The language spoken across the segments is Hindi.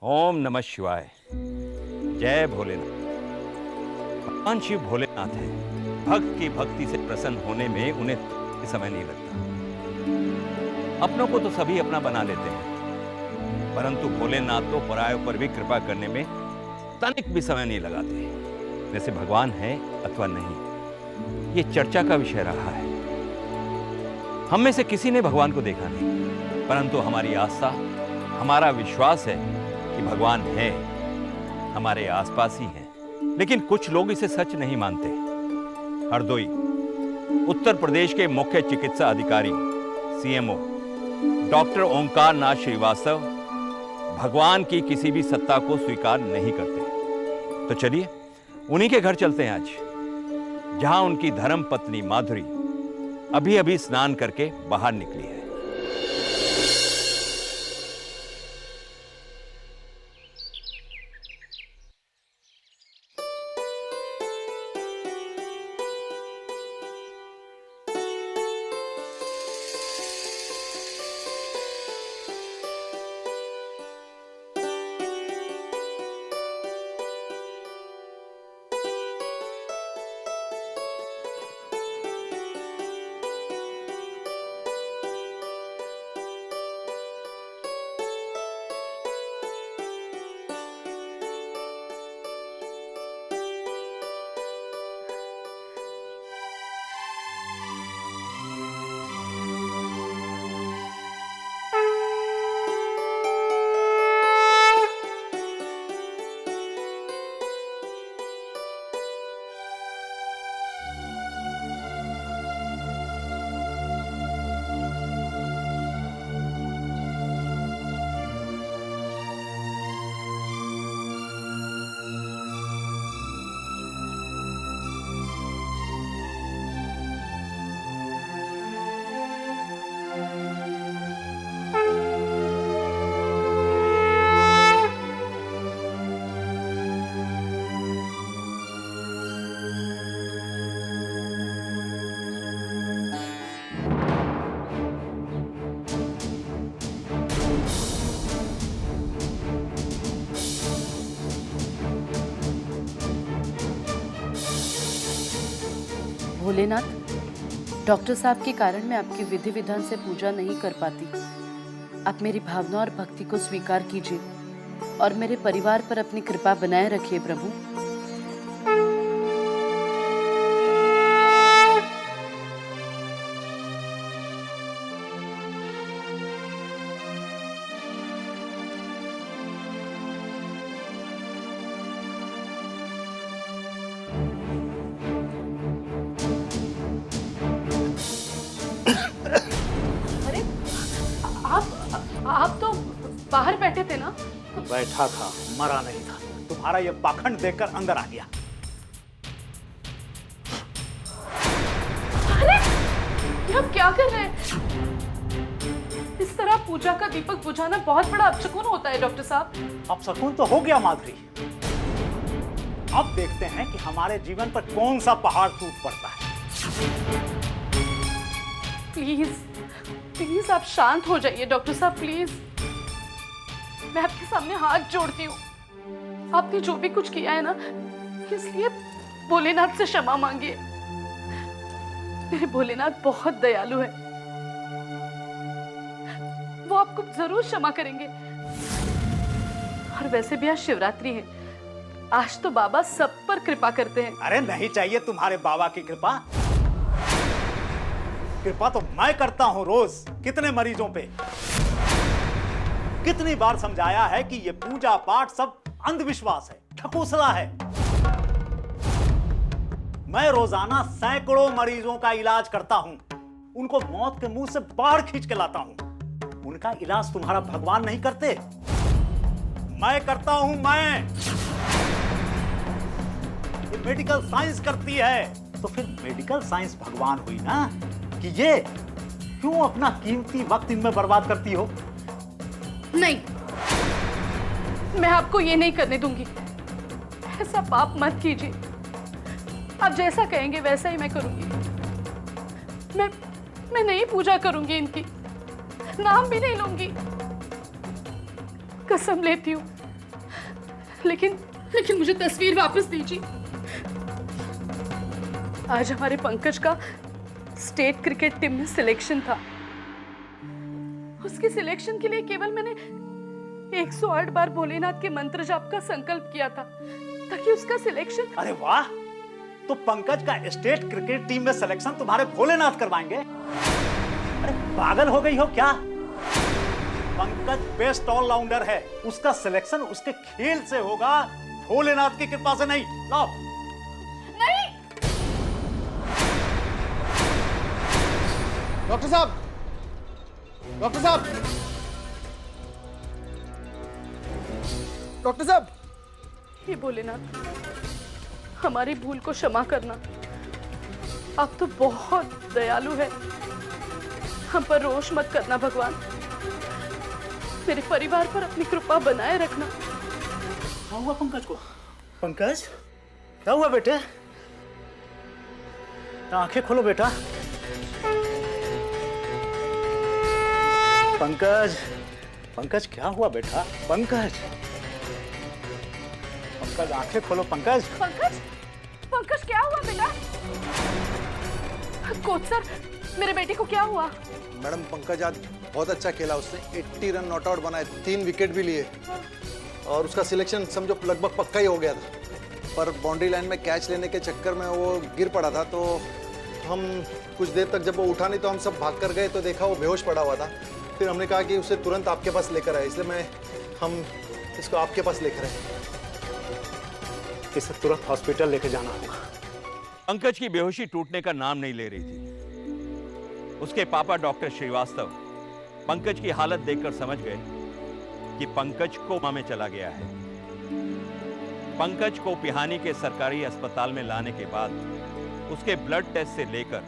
ओम नमः शिवाय। जय भोलेनाथ। भगवान शिव भोलेनाथ है। भक्त की भक्ति से प्रसन्न होने में उन्हें समय नहीं लगता। अपनों को तो सभी अपना बना लेते हैं, परंतु भोलेनाथ तो परायों पर भी कृपा करने में तनिक भी समय नहीं लगाते। वैसे भगवान है अथवा नहीं, ये चर्चा का विषय रहा है। हम में से किसी ने भगवान को देखा नहीं, परंतु हमारी आस्था, हमारा विश्वास है कि भगवान है, हमारे आसपास ही है। लेकिन कुछ लोग इसे सच नहीं मानते। हरदोई, उत्तर प्रदेश के मुख्य चिकित्सा अधिकारी सीएमओ डॉक्टर ओंकार नाथ श्रीवास्तव भगवान की किसी भी सत्ता को स्वीकार नहीं करते। तो चलिए उन्हीं के घर चलते हैं आज, जहां उनकी धर्म पत्नी माधुरी अभी अभी स्नान करके बाहर निकली है। भोलेनाथ, डॉक्टर साहब के कारण मैं आपकी विधि विधान से पूजा नहीं कर पाती। आप मेरी भावना और भक्ति को स्वीकार कीजिए और मेरे परिवार पर अपनी कृपा बनाए रखिए प्रभु। आप तो बाहर बैठे थे ना? बैठा था, मरा नहीं था। तुम्हारा ये पाखंड देखकर अंदर आ गया। अरे ये आप क्या कर रहे हैं? इस तरह पूजा का दीपक बुझाना बहुत बड़ा अपशकुन होता है डॉक्टर साहब। अपशकुन तो हो गया माधुरी। अब देखते हैं कि हमारे जीवन पर कौन सा पहाड़ टूट पड़ता है। प्लीज प्लीज आप शांत हो जाइए डॉक्टर साहब, प्लीज। मैं आपके सामने हाथ जोड़ती हूँ। आपने जो भी कुछ किया है ना, इसलिए भोलेनाथ से क्षमा मांगिए। मेरे भोलेनाथ बहुत दयालु है, वो आपको जरूर क्षमा करेंगे। और वैसे भी आज शिवरात्रि है, आज तो बाबा सब पर कृपा करते हैं। अरे नहीं चाहिए तुम्हारे बाबा की कृपा। कृपा तो मैं करता हूं रोज, कितने मरीजों पे। कितनी बार समझाया है कि ये पूजा पाठ सब अंधविश्वास है, ठकोसला है। मैं रोजाना सैकड़ों मरीजों का इलाज करता हूं, उनको मौत के मुंह से बाहर खींच के लाता हूं। उनका इलाज तुम्हारा भगवान नहीं करते, मैं करता हूं। मैं ये मेडिकल साइंस करती है, तो फिर मेडिकल साइंस भगवान हुई ना। कि ये क्यों अपना कीमती वक्त इनमें बर्बाद करती हो? नहीं, मैं आपको ये नहीं करने दूंगी। ऐसा पाप मत कीजिए। आप जैसा कहेंगे वैसा ही मैं करूंगी। मैं नहीं पूजा करूंगी, इनकी नाम भी नहीं लूंगी। कसम लेती हूँ, लेकिन लेकिन मुझे तस्वीर वापस दीजिए। आज हमारे पंकज का स्टेट क्रिकेट टीम में सिलेक्शन था। उसके सिलेक्शन के लिए केवल मैंने 108 बार भोलेनाथ के मंत्र जाप का संकल्प किया था ताकि उसका सिलेक्शन। अरे वाह, तो पंकज का स्टेट क्रिकेट टीम में सिलेक्शन तुम्हारे भोलेनाथ करवाएंगे? अरे पागल हो गई हो क्या? पंकज बेस्ट ऑलराउंडर है, उसका सिलेक्शन उसके खेल से होगा, भोलेनाथ की कृपा से नहीं। लाओ। नहीं। डॉक्टर साहब, डॉक्टर साहब, डॉक्टर साहब। हे भोलेनाथ, हमारी भूल को क्षमा करना। आप तो बहुत दयालु हैं। हम पर रोष मत करना भगवान। मेरे परिवार पर अपनी कृपा बनाए रखना। क्या हुआ पंकज को? पंकज, क्या हुआ बेटे? आंखें खोलो बेटा। पंकज, पंकज क्या हुआ बेटा? पंकज, पंकज आंखें खोलो पंकज। पंकज, पंकज क्या हुआ बेटा? कोच सर, मेरे बेटे को क्या हुआ? मैडम, पंकज आज बहुत अच्छा खेला। उसने 80 रन नॉट आउट बनाए, 3 विकेट भी लिए और उसका सिलेक्शन समझो लगभग पक्का ही हो गया था। पर बाउंड्री लाइन में कैच लेने के चक्कर में वो गिर पड़ा था, तो हम कुछ देर तक जब वो उठा नहीं तो हम सब भाग कर गए तो देखा वो बेहोश पड़ा हुआ था। फिर हमने कहा कि उसे तुरंत आपके पास लेकर आए, इसलिए हम इसको आपके पास लेकर आए। इसे तुरंत हॉस्पिटल लेके जाना होगा। पंकज की बेहोशी टूटने का नाम नहीं ले रही थी। उसके पापा डॉक्टर श्रीवास्तव पंकज की हालत देखकर समझ गए कि पंकज कोमा में चला गया है। पंकज को पिहानी के सरकारी अस्पताल में लाने के बाद उसके ब्लड टेस्ट से लेकर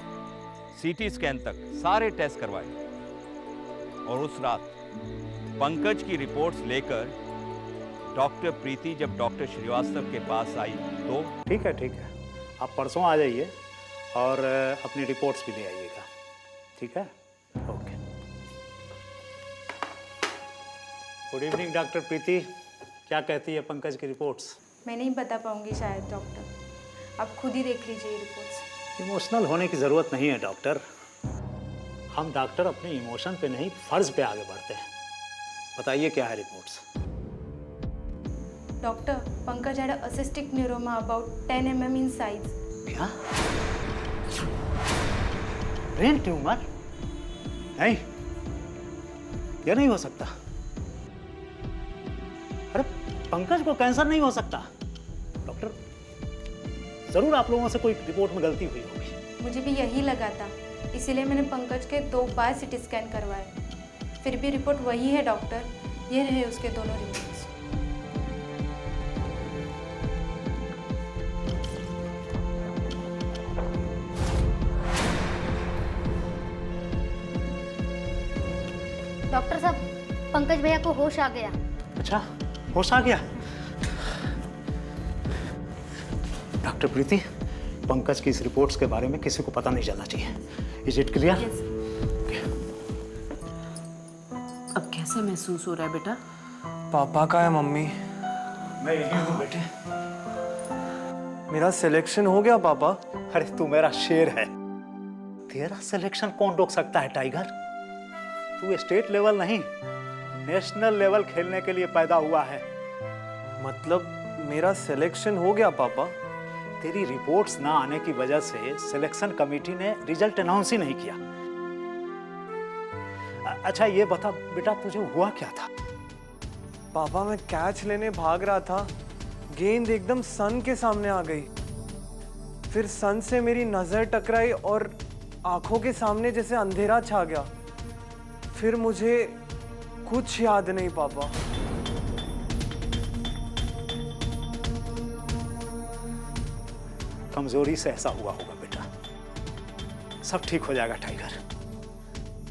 सीटी स्कैन तक सारे टेस्ट करवाए और उस रात पंकज की रिपोर्ट्स लेकर डॉक्टर प्रीति जब डॉक्टर श्रीवास्तव के पास आई तो ठीक है, आप परसों आ जाइए और अपनी रिपोर्ट्स भी ले आइएगा, ठीक है? ओके। गुड इवनिंग डॉक्टर प्रीति, क्या कहती है पंकज की रिपोर्ट्स? मैं नहीं बता पाऊंगी शायद डॉक्टर, आप खुद ही देख लीजिए ये रिपोर्ट्स। इमोशनल होने की ज़रूरत नहीं है डॉक्टर। हम डॉक्टर अपने इमोशन पे नहीं फर्ज पे आगे बढ़ते हैं। बताइए क्या है reports? Doctor, Pankaj had a cystic neuroma about 10 mm in size. क्या? Brain tumour? नहीं, यह नहीं हो सकता। अरे पंकज को कैंसर नहीं हो सकता। डॉक्टर, जरूर आप लोगों से कोई रिपोर्ट में गलती हुई होगी। मुझे भी यही लगा था, इसीलिए मैंने पंकज के 2 बार सिटी स्कैन करवाए। फिर भी रिपोर्ट वही है डॉक्टर, ये रहे उसके दोनों रिपोर्ट्स। डॉक्टर साहब, पंकज भैया को होश आ गया। अच्छा, होश आ गया? डॉक्टर प्रीति, पंकज की इस रिपोर्ट्स के बारे में किसी को पता नहीं चलना चाहिए। Is it clear? अब कैसे महसूस हो रहा है बेटा? पापा का है मम्मी? मैं यही हूँ बेटे। मेरा सिलेक्शन हो गया पापा। अरे तू मेरा शेर है। तेरा सिलेक्शन कौन रोक सकता है टाइगर? तू स्टेट लेवल नहीं, नेशनल लेवल खेलने के लिए पैदा हुआ है। मतलब मेरा सिलेक्शन हो गया पापा? तेरी रिपोर्ट्स ना आने की वजह से सिलेक्शन कमेटी ने रिजल्ट अनाउंस ही नहीं किया। अच्छा ये बता बेटा, तुझे हुआ क्या था? पापा, मैं कैच लेने भाग रहा था, गेंद एकदम सन के सामने आ गई। फिर सन से मेरी नजर टकराई और आंखों के सामने जैसे अंधेरा छा गया। फिर मुझे कुछ याद नहीं पापा। कमजोरी से ऐसा हुआ होगा बेटा। सब ठीक हो जाएगा टाइगर,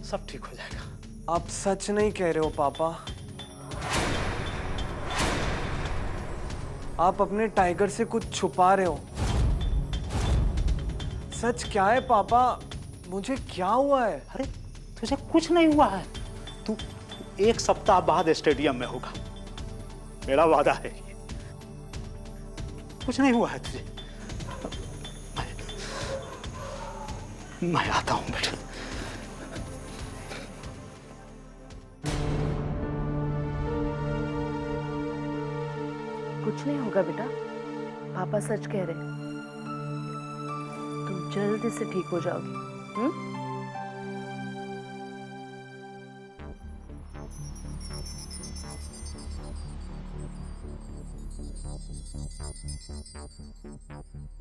सब ठीक हो जाएगा। आप सच नहीं कह रहे हो पापा? आप अपने टाइगर से कुछ छुपा रहे हो। सच क्या है पापा? मुझे क्या हुआ है? अरे तुझे कुछ नहीं हुआ है। तू 1 सप्ताह बाद स्टेडियम में होगा, मेरा वादा है। कुछ नहीं हुआ है तुझे। मैं आता हूं बेटा। कुछ नहीं होगा बेटा, पापा सच कह रहे हैं। तुम जल्दी से ठीक हो जाओगी।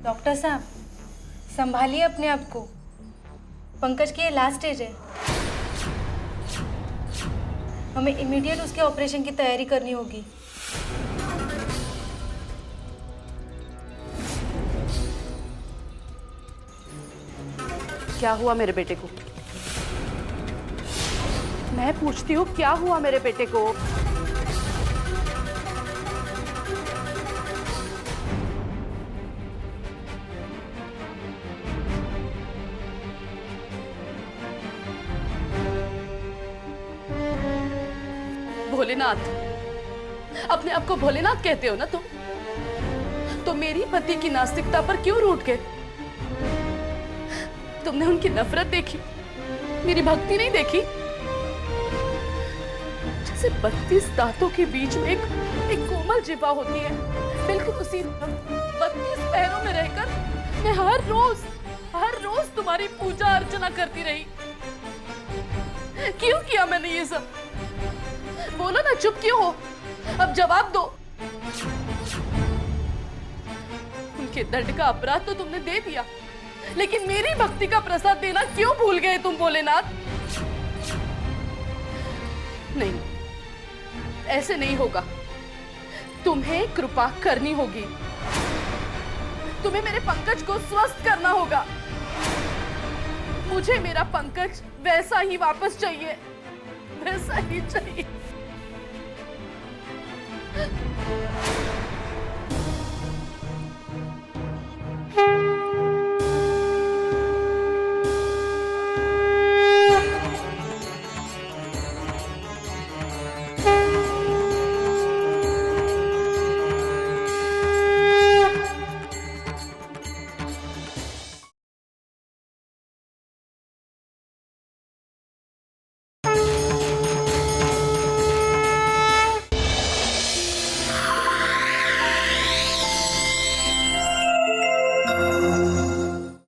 डॉक्टर साहब, संभालिए अपने आप को। पंकज की ये लास्ट स्टेज है। हमें इमीडिएट उसके ऑपरेशन की तैयारी करनी होगी। क्या हुआ मेरे बेटे को? मैं पूछती हूँ, क्या हुआ मेरे बेटे को? भोलेनाथ, अपने आप को भोलेनाथ कहते हो ना तुम? तो मेरी पति की नास्तिकता पर क्यों रूठ गए? तुमने उनकी नफरत देखी, मेरी भक्ति नहीं देखी। जैसे 32 दांतों के बीच में एक कोमल जिभा होती है, बिल्कुल उसी 32 पैरों में रहकर मैं हर रोज तुम्हारी पूजा अर्चना करती रही। क्यों किया मैंने ये सब? बोलो ना, चुप क्यों हो? अब जवाब दो। उनके दंड का अपराध तो तुमने दे दिया, लेकिन मेरी भक्ति का प्रसाद देना क्यों भूल गए तुम भोलेनाथ? नहीं, ऐसे नहीं होगा। तुम्हें कृपा करनी होगी। तुम्हें मेरे पंकज को स्वस्थ करना होगा। मुझे मेरा पंकज वैसा ही वापस चाहिए, वैसा ही चाहिए।